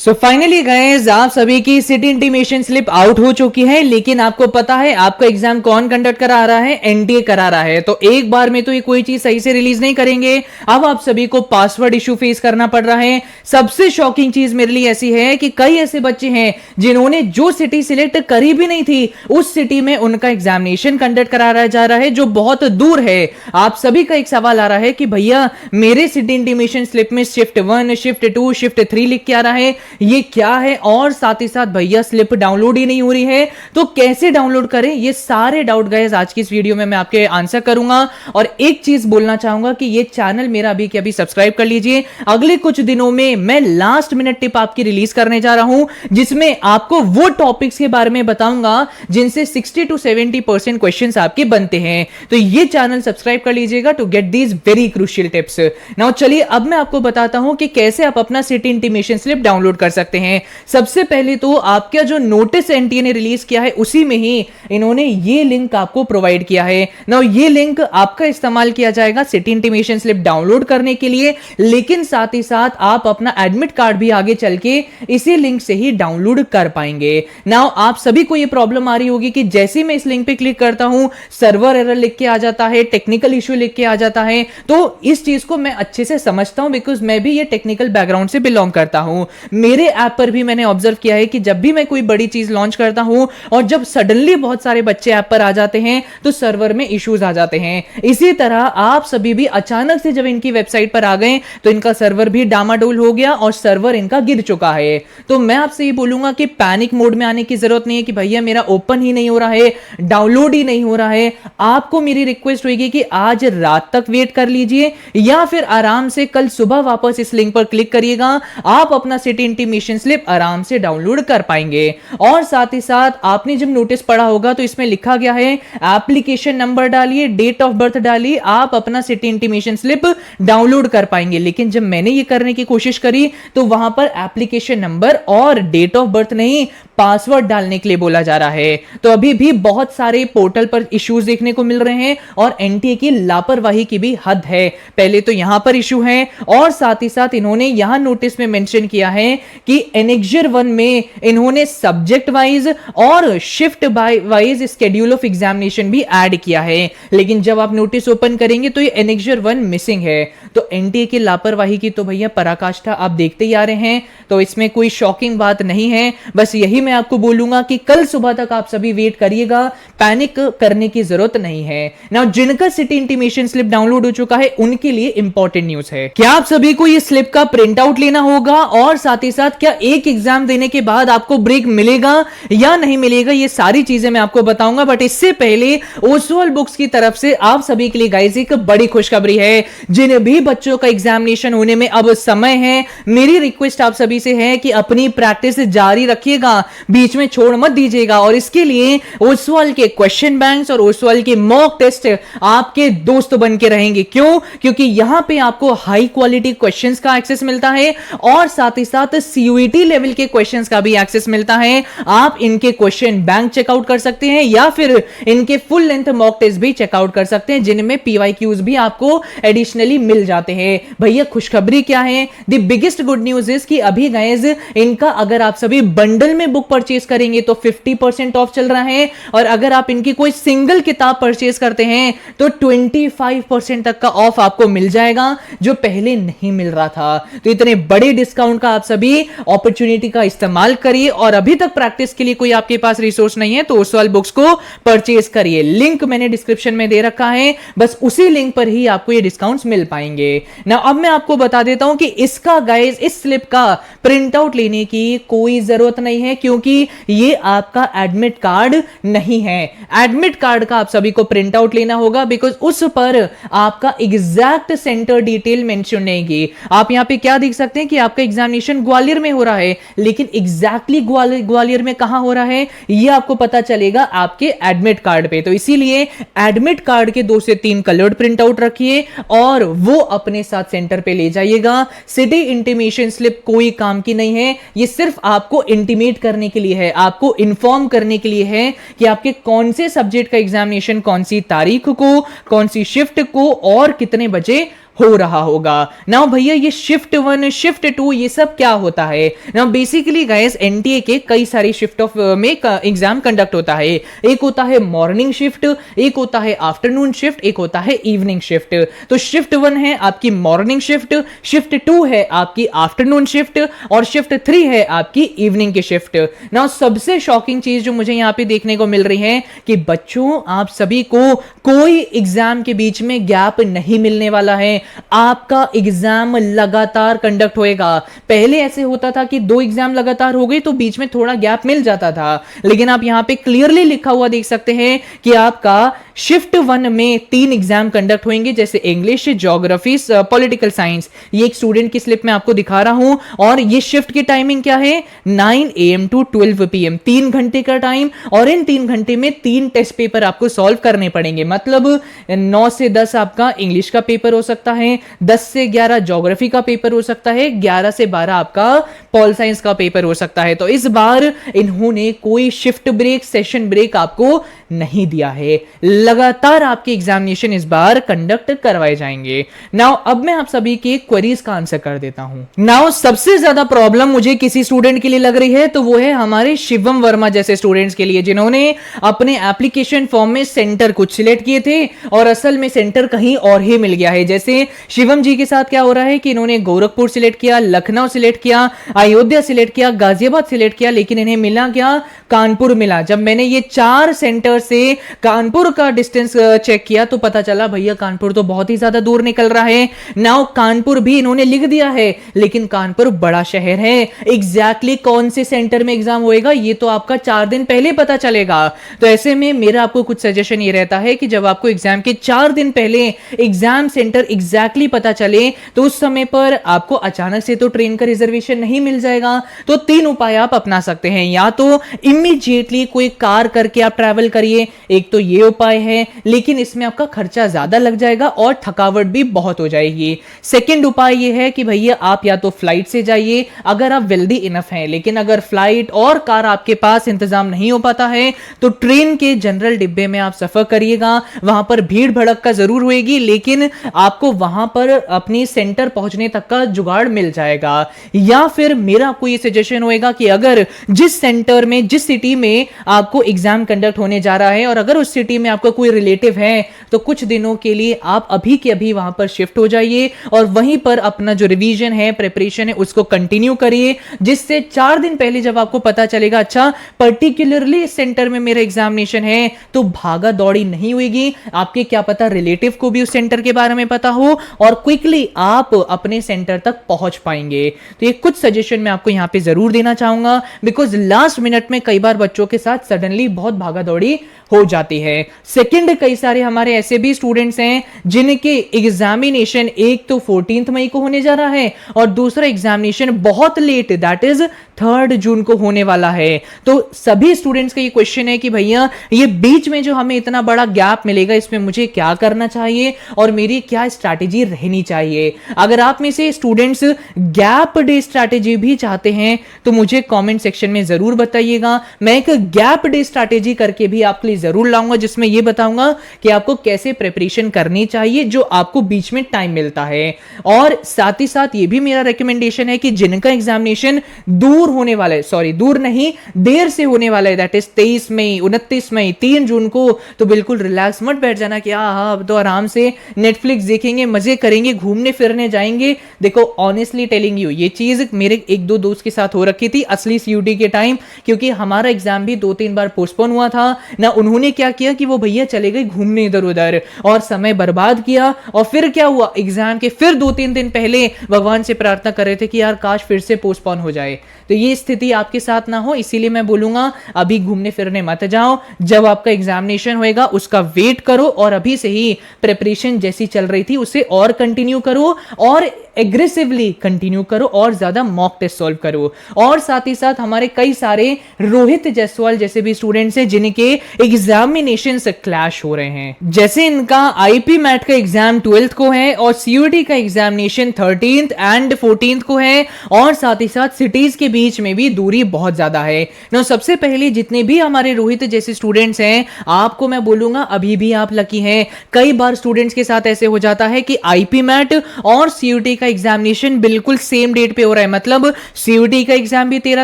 So finally guys, आप सभी की सिटी इंटीमेशन स्लिप आउट हो चुकी है, लेकिन आपको पता है आपका एग्जाम कौन कंडक्ट करा रहा है? एनटीए करा रहा है। तो एक बार में तो ये कोई चीज सही से रिलीज नहीं करेंगे। अब आप सभी को पासवर्ड इशू फेस करना पड़ रहा है। सबसे शॉकिंग चीज मेरे लिए ऐसी है कि कई ऐसे बच्चे हैं जिन्होंने जो सिटी सिलेक्ट करी भी नहीं थी, उस सिटी में उनका एग्जामिनेशन कंडक्ट करा जा रहा है जो बहुत दूर है। आप सभी का एक सवाल आ रहा है कि भैया मेरे सिटी इंटीमेशन स्लिप में शिफ्ट 1, शिफ्ट 2, शिफ्ट 3 लिख के आ रहा है, ये क्या है? और साथ ही साथ भैया स्लिप डाउनलोड ही नहीं हो रही है, तो कैसे डाउनलोड करें? ये सारे डाउट गाइस आज की इस वीडियो में मैं आपके आंसर करूंगा। और एक चीज बोलना चाहूंगा कि ये चैनल मेरा अभी के अभी सब्सक्राइब कर लीजिए। अगले कुछ दिनों में मैं लास्ट मिनट टिप आपकी रिलीज करने जा रहा हूं, जिसमें आपको वो टॉपिक्स के बारे में बताऊंगा जिनसे 60 to 70% क्वेश्चंस आपके बनते हैं। तो ये चैनल सब्सक्राइब कर लीजिएगा to get these very crucial tips. Now चलिए अब मैं आपको बताता हूं कि कैसे आप अपना सिटी इंटीमेशन स्लिप डाउनलोड कर सकते हैं। सबसे पहले तो आपका जो नोटिस एनटीए ने रिलीज किया है, उसी में ही इन्होंने ये लिंक आपको प्रोवाइड किया है। नाउ ये लिंक आपका इस्तेमाल किया जाएगा सिटी इंटीमेशन स्लिप डाउनलोड करने के लिए, लेकिन साथ ही साथ आप अपना एडमिट कार्ड भी आगे चल के इसी लिंक से ही डाउनलोड कर पाएंगे। नाउ आप सभी को ये प्रॉब्लम आ रही होगी कि जैसे मैं इस लिंक पे क्लिक करता हूं, सर्वर एरर लिख के आ जाता है, टेक्निकल इश्यू लिख के आ जाता है। तो इस चीज को मैं अच्छे से समझता हूं, बिकॉज मैं भी ये टेक्निकल बैकग्राउंड से बिलोंग करता हूं। मेरे ऐप पर भी मैंने ऑब्जर्व किया है कि जब भी मैं कोई बड़ी चीज लॉन्च करता हूं और जब सडनली बहुत सारे बच्चे ऐप पर आ जाते हैं तो सर्वर में इश्यूज आ जाते हैं। इसी तरह आप सभी भी अचानक से जब इनकी वेबसाइट पर आ गए तो इनका सर्वर भी डामाडोल हो गया और सर्वर इनका गिर चुका है। तो मैं आपसे ये बोलूंगा कि पैनिक मोड में आने की जरूरत नहीं है कि भैया मेरा ओपन ही नहीं हो रहा है, डाउनलोड ही नहीं हो रहा है। आपको मेरी रिक्वेस्ट होगी कि आज रात तक वेट कर लीजिए या फिर आराम से कल सुबह वापस इस लिंक पर क्लिक करिएगा। आप अपना सिटी इंटीमेशन स्लिप आराम से डाउनलोड कर पाएंगे। और साथ ही साथ आपने जब नोटिस पढ़ा होगा तो इसमें लिखा गया है एप्लीकेशन नंबर डालिए, डेट ऑफ बर्थ डालिए, आप अपना सिटी इंटीमेशन स्लिप डाउनलोड कर पाएंगे। लेकिन जब मैंने ये करने की कोशिश करी तो वहां पर एप्लीकेशन नंबर और डेट ऑफ बर्थ नहीं, पासवर्ड डालने के लिए बोला जा रहा है। तो अभी भी बहुत सारे पोर्टल पर इश्यूज देखने को मिल रहे हैं और एनटीए की लापरवाही की भी हद है। पहले तो यहां पर इश्यू है और साथ ही साथ इन्होंने यहां नोटिस में मेंशन किया है कि एनेक्जर 1 में इन्होंने सब्जेक्ट वाइज और shift wise schedule of examination भी ऐड किया है, लेकिन जब आप नोटिस ओपन करेंगे तो ये एनेक्जर 1 मिसिंग है। तो एनटीए की लापरवाही की तो भैया पराकाष्ठा आप देखते ही आ रहे हैं। तो इसमें कोई शॉकिंग बात नहीं है, बस यही मैं आपको बोलूंगा कि कल सुबह तक आप सभी वेट करिएगा, पैनिक करने की जरूरत नहीं है। नाउ जिनका सिटी इंटीमेशन स्लिप डाउनलोड हो चुका है उनके लिए इंपॉर्टेंट न्यूज है। क्या आप सभी को ये स्लिप का प्रिंट आउट लेना होगा और साथ ही साथ क्या एक एग्जाम देने के बाद आपको ब्रेक मिलेगा या नहीं मिलेगा, ये सारी चीजें मैं आपको बताऊंगा। बट इससे पहले ओसवाल बुक्स की तरफ से आप सभी के लिए गाइस एक बड़ी खुशखबरी है। जिन भी बच्चों का एग्जामिनेशन होने में अब समय है, मेरी रिक्वेस्ट आप सभी से है कि अपनी प्रैक्टिस जारी रखिएगा, बीच में छोड़ मत दीजिएगा। और इसके लिए ओसवाल के क्वेश्चन बैंक्स और ओसवाल के मॉक टेस्ट आपके दोस्त बन के रहेंगे। क्यों? क्योंकि यहां पे आपको हाई क्वालिटी क्वेश्चंस का एक्सेस मिलता है और साथ ही साथ सीयूईटी लेवल के क्वेश्चंस का भी एक्सेस मिलता है। आप इनके क्वेश्चन बैंक चेकआउट कर सकते हैं या फिर इनके फुल लेंथ मॉक टेस्ट भी चेकआउट कर सकते हैं, जिनमें पीवाईक्यूज भी आपको एडिशनली मिल जाते हैं। भैया खुशखबरी क्या है? The biggest good news is कि अभी गाइस इनका अगर आप सभी बंडल में बुक परचेज करेंगे तो 50% ऑफ चल रहा है, और अगर आप इनकी कोई सिंगल किताब परचेज करते हैं तो 25% तक का ऑफ आपको मिल जाएगा, जो पहले नहीं मिल रहा था। तो इतने बड़े डिस्काउंट का आप सभी अपॉर्चुनिटी का इस्तेमाल करिए, और अभी तक प्रैक्टिस के लिए कोई आपके पास रिसोर्स नहीं है तो ओसवाल बुक्स को परचेज करिए। लिंक मैंने डिस्क्रिप्शन में दे रखा है, बस उसी लिंक पर ही आपको ये डिस्काउंट्स मिल पाएंगे ना। अब मैं आपको बता देता हूं कि इसका गाइस इस स्लिप का प्रिंट आउट लेने की कोई जरूरत नहीं है, क्योंकि ये आपका एडमिट कार्ड नहीं है। एडमिट कार्ड का आप सभी को प्रिंट आउट लेना होगा, बिकॉज उस पर आपका एग्जैक्ट सेंटर डिटेल मेंशन नहीं की। आप यहां पे क्या देख सकते हैं कि आपका एग्जामिनेशन ग्वालियर में हो रहा है, लेकिन एग्जैक्टली ग्वालियर में कहां हो रहा है ये आपको पता चलेगा आपके एडमिट कार्ड पे। तो इसीलिए एडमिट कार्ड के 2 से 3 कलर्ड प्रिंट आउट रखिए और वो अपने साथ सेंटर पे ले जाइएगा। सिटी इंटीमेशन स्लिप कोई काम की नहीं है, ये सिर्फ आपको इंटीमेट करने के लिए है, आपको इंफॉर्म करने के लिए है कि आपके कौन से सब्जेक्ट का एग्जामिनेशन कौन सी तारीख को, कौन सी शिफ्ट को और कितने बजे हो रहा होगा। नाउ भैया ये शिफ्ट 1 शिफ्ट 2 ये सब क्या होता है? नाउ बेसिकली गाइस एनटीए के कई सारी शिफ्ट ऑफ में एग्जाम कंडक्ट होता है। एक होता है मॉर्निंग शिफ्ट, एक होता है आफ्टरनून शिफ्ट, एक होता है इवनिंग शिफ्ट। तो शिफ्ट 1 है आपकी मॉर्निंग शिफ्ट, शिफ्ट 2 है आपकी आफ्टरनून शिफ्ट और शिफ्ट 3 है आपकी इवनिंग की शिफ्ट। नाउ सबसे शॉकिंग चीज जो मुझे यहां पे देखने को मिल रही है कि बच्चों आप सभी को कोई एग्जाम के बीच में गैप नहीं मिलने वाला है। आपका एग्जाम लगातार कंडक्ट होएगा। पहले ऐसे होता था कि 2 एग्जाम लगातार हो गए तो बीच में थोड़ा गैप मिल जाता था, लेकिन आप यहां पे क्लियरली लिखा हुआ देख सकते हैं कि आपका शिफ्ट 1 में 3 एग्जाम कंडक्ट होंगे, जैसे इंग्लिश, ज्योग्राफी, पॉलिटिकल साइंस। ये एक स्टूडेंट की स्लिप में आपको दिखा रहा हूं और ये शिफ्ट की टाइमिंग क्या है? 9 AM टू 12 PM, 3 घंटे का टाइम और इन 3 घंटे में 3 टेस्ट पेपर आपको सॉल्व करने पड़ेंगे। मतलब 9 से 10 आपका इंग्लिश का पेपर हो सकता है, 10 से 11 ज्योग्राफी का पेपर हो सकता है, 11 से 12 आपका पॉल साइंस का पेपर हो सकता है। तो इस बार इन्होंने कोई शिफ्ट ब्रेक, सेशन ब्रेक आपको नहीं दिया है। लगातार आपके एग्जामिनेशन इस बार कंडक्ट करवाए जाएंगे। नाउ अब मैं आप सभी के क्वेरीज का आंसर कर देता हूं। नाउ सबसे ज्यादा प्रॉब्लम मुझे किसी स्टूडेंट के लिए लग रही है तो वो है हमारे शिवम वर्मा जैसे स्टूडेंट्स के लिए, जिन्होंने अपने एप्लीकेशन फॉर्म में सेंटर कुछ सिलेक्ट किए थे और असल में सेंटर कहीं और ही मिल गया है। जैसे शिवम जी के साथ क्या हो रहा है कि इन्होंने गोरखपुर सिलेक्ट किया, लखनऊ सिलेक्ट किया, अयोध्या सिलेक्ट किया, गाजियाबाद सिलेक्ट किया, लेकिन इन्हें मिला क्या? कानपुर मिला। जब मैंने ये 4 सेंटर से कानपुर का डिस्टेंस चेक किया तो पता चला भैया कानपुर तो बहुत ही ज्यादा दूर निकल रहा है। नाउ कानपुर भी इन्होंने लिख दिया है, लेकिन कानपुर बड़ा शहर है। एग्जैक्टली कौन से सेंटर में एग्जाम होएगा ये तो आपका 4 दिन पहले पता चलेगा। तो ऐसे में मेरा आपको कुछ सजेशन ये रहता है कि जब आपको एग्जाम के 4 दिन पहले एग्जाम सेंटर एग्जैक्टली पता चले तो उस समय पर आपको अचानक से तो ट्रेन का रिजर्वेशन नहीं मिल जाएगा। तो 3 उपाय आप अपना सकते हैं। या तो इमीडिएटली कोई कार करके आप ट्रैवल करिए, एक तो ये उपाय है, लेकिन इसमें आपका खर्चा ज्यादा लग जाएगा और थकावट भी बहुत हो जाएगी। सेकंड उपाय ये है कि भैया आप या तो फ्लाइट से जाइए अगर आप वेल्दी इनफ हैं, लेकिन अगर फ्लाइट और कार आपके पास इंतजाम नहीं हो पाता है तो ट्रेन के जनरल डिब्बे में आप सफर करिएगा। वहां पर भीड़ भड़क का जरूर होएगी, लेकिन आपको वहां पर अपनी सेंटर पहुंचने तक का जुगाड़ मिल जाएगा। या फिर मेरा आपको ये सजेशन होएगा कि अगर जिस सेंटर में, जिस सिटी में आपको एग्जाम कंडक्ट होने जा रहा है और अगर उस सिटी में आपका कोई रिलेटिव है तो कुछ दिनों के लिए आप अभी के अभी वहां पर शिफ्ट हो जाइए और वहीं पर अपना जो रिवीजन है, प्रिपरेशन है, उसको कंटिन्यू करिए, जिससे 4 दिन पहले जब आपको पता चलेगा अच्छा पर्टिकुलरली इस सेंटर में मेरा एग्जामिनेशन है, तो भागा दौड़ी नहीं होगी। आपके क्या पता रिलेटिव को भी उस सेंटर के बारे में पता हो और क्विकली आप अपने सेंटर तक पहुंच पाएंगे। तो ये कुछ सजेशन मैं आपको यहां पे जरूर देना चाहूंगा, बिकॉज लास्ट मिनट में कई बार बच्चों के साथ सडनली बहुत भागा दौड़ी हो जाती है। सेकंड, कई सारे हमारे ऐसे भी स्टूडेंट्स हैं जिनके एग्जामिनेशन एक तो 14 मई को होने जा रहा है और दूसरा एग्जामिनेशन बहुत लेट, दैट इज 3 जून को होने वाला है। तो सभी स्टूडेंट्स का ये क्वेश्चन है कि भैया ये बीच में जो हमें इतना बड़ा गैप मिलेगा इसमें मुझे क्या करना चाहिए और मेरी क्या स्ट्रैटेजी रहनी चाहिए। अगर आप में से स्टूडेंट्स गैप डे स्ट्रैटेजी भी चाहते हैं तो मुझे कमेंट सेक्शन में जरूर बताइएगा। मैं एक गैप डे स्ट्रैटेजी करके भी आपके लिए जरूर लाऊंगा, जिसमें यह बताऊंगा कि आपको कैसे प्रिपरेशन करनी चाहिए जो आपको बीच में टाइम मिलता है। और साथ ही साथ ये भी मेरा रिकमेंडेशन है कि जिनका एग्जामिनेशन दूर होने वाला है, सॉरी दूर नहीं, देर से होने वाला है, दैट इज 23 मई, 29 मई, 3 जून को, तो बिल्कुल रिलैक्स मत बैठ जाना कि हाँ अब तो आराम से नेटफ्लिक्स देखेंगे, मजे करेंगे, घूमने फिरने जाएंगे। देखो ऑनेस्टली टेलिंग यू, ये चीज मेरे 1-2 दोस्त के साथ हो रखी थी असली सीयूटी के टाइम, क्योंकि हमारा एग्जाम भी 2-3 बार पोस्टपोन हुआ था ना। उन्होंने क्या किया कि वो भैया चले गए घूमने इधर उधर और समय बर्बाद किया, और फिर क्या हुआ, एग्जाम के फिर 2-3 दिन पहले भगवान से प्रार्थना कर रहे थे कि यार काश फिर से पोस्टपोन हो जाए। तो ये स्थिति आपके साथ ना हो, इसीलिए मैं बोलूंगा अभी घूमने फिरने मत जाओ। जब आपका एग्जामिनेशन होएगा उसका वेट करो और अभी से ही प्रिपरेशन जैसी चल रही थी उसे और कंटिन्यू करो। और एग्रेसिवली कंटिन्यू करो और ज्यादा मॉक टेस्ट सॉल्व करो। और साथ ही साथ हमारे कई सारे रोहित जायसवाल जैसे भी स्टूडेंट्स हैं जिनके एग्जामिनेशन से क्लैश हो रहे हैं, जैसे इनका आईपी मैट का एग्जाम 12th को है और सीयूटी का एग्जामिनेशन 13th एंड 14th को है, और साथ ही साथ सिटीज के बीच में भी दूरी बहुत ज्यादा है। नो सबसे पहले जितने भी हमारे रोहित जैसे स्टूडेंट्स हैं, आपको मैं बोलूंगा अभी भी आप लकी हैं। कई बार स्टूडेंट्स के साथ ऐसे हो जाता है कि आईपी मैट और सीयूटी का एग्जामिनेशन बिल्कुल सेम डेट पे हो रहा है, मतलब सीयूटी का एग्जाम भी 13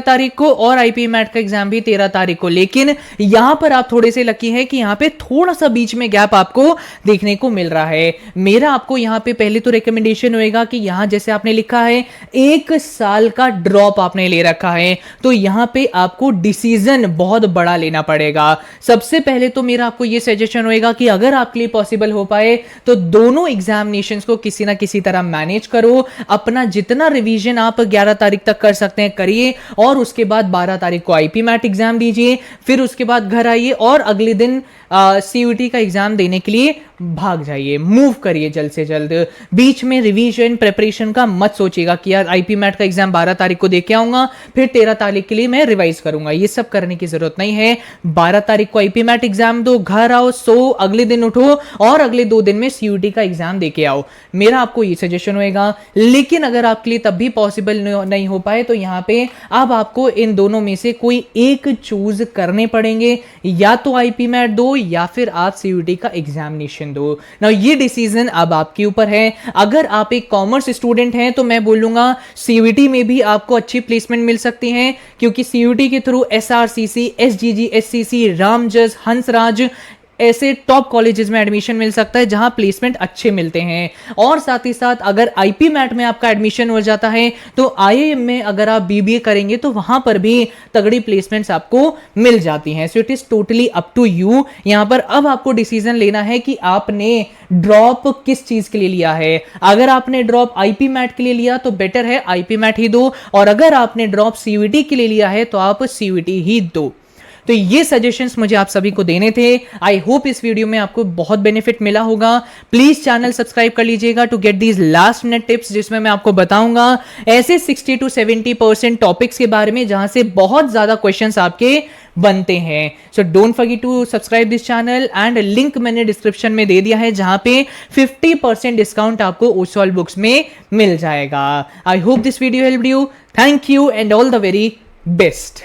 तारीख को और आईपी मैट का एग्जाम भी 13 तारीख को। लेकिन यहां पर आप थोड़े से लकी हैं कि यहां पे थोड़ा सा बीच में गैप आपको देखने को मिल रहा है। मेरा आपको यहां पे पहले तो रिकमेंडेशन होएगा कि यहां जैसे आपने लिखा है 1 साल का ड्रॉप आपने ले रखा है, तो यहां पे आपको डिसीजन बहुत बड़ा लेना पड़ेगा। सबसे पहले तो मेरा आपको यह सजेशन होएगा कि अगर आपके लिए पॉसिबल हो पाए तो दोनों एग्जामिनेशंस को किसी ना किसी तरह मैनेज करो। अपना जितना रिवीजन आप 11 तारीख तक कर सकते हैं करिए, और उसके बाद 12 तारीख को आईपी मैट एग्जाम दीजिए, फिर उसके बाद घर आइए और अगले दिन सीयूटी का एग्जाम देने के लिए भाग जाइए, मूव करिए जल्द से जल्द। बीच में रिवीजन प्रिपरेशन का मत सोचिएगा कि यार आईपी मैट का एग्जाम 12 तारीख को दे के आऊंगा फिर 13 तारीख के लिए मैं रिवाइज करूंगा, ये सब करने की जरूरत नहीं है। 12 तारीख को आईपी मैट एग्जाम दो, घर आओ, सो अगले दिन उठो और अगले 2 दिन में सीयूटी का एग्जाम दे के आओ। मेरा आपको ये सजेशन होएगा। लेकिन अगर आपके लिए तब भी पॉसिबल नहीं हो पाए तो यहां पे अब आपको इन दोनों में से कोई एक चूज करने पड़ेंगे, या तो आईपी मैट दो या फिर आप सीयूटी का एग्जामिनेशन दो। ना ये डिसीजन अब आपके ऊपर है। अगर आप एक कॉमर्स स्टूडेंट हैं तो मैं बोलूंगा सीयूटी में भी आपको अच्छी प्लेसमेंट मिल सकती है, क्योंकि सीयूटी के through SRCC, SGG, SCC, Ramjas, Hansraj ऐसे टॉप कॉलेजेस में एडमिशन मिल सकता है जहां प्लेसमेंट अच्छे मिलते हैं। और साथ ही साथ अगर आईपी मैट में आपका एडमिशन हो जाता है तो आईआईएम में अगर आप बीबीए करेंगे तो वहां पर भी तगड़ी प्लेसमेंट्स आपको मिल जाती हैं। So it is totally up to you. यहां पर अब आपको डिसीजन लेना है कि आपने ड्रॉप किस चीज के लिए लिया है। अगर आपने ड्रॉप आईपी मैट के लिए लिया तो बेटर है आईपी मैट ही दो, और अगर आपने ड्रॉप सीयूटी के लिए लिया है तो आप सीयूटी ही दो। तो ये सजेशंस मुझे आप सभी को देने थे। आई होप इस वीडियो में आपको बहुत बेनिफिट मिला होगा। प्लीज चैनल सब्सक्राइब कर लीजिएगा to get these last minute tips, जिसमें मैं आपको बताऊंगा ऐसे 60 to 70% टॉपिक्स के बारे में जहां से बहुत ज्यादा क्वेश्चंस आपके बनते हैं। So don't forget to subscribe this channel, and link मैंने डिस्क्रिप्शन में दे दिया है जहां पे 50% डिस्काउंट आपको ओसवाल बुक्स में मिल जाएगा। I hope this video helped you. Thank you and all the very best.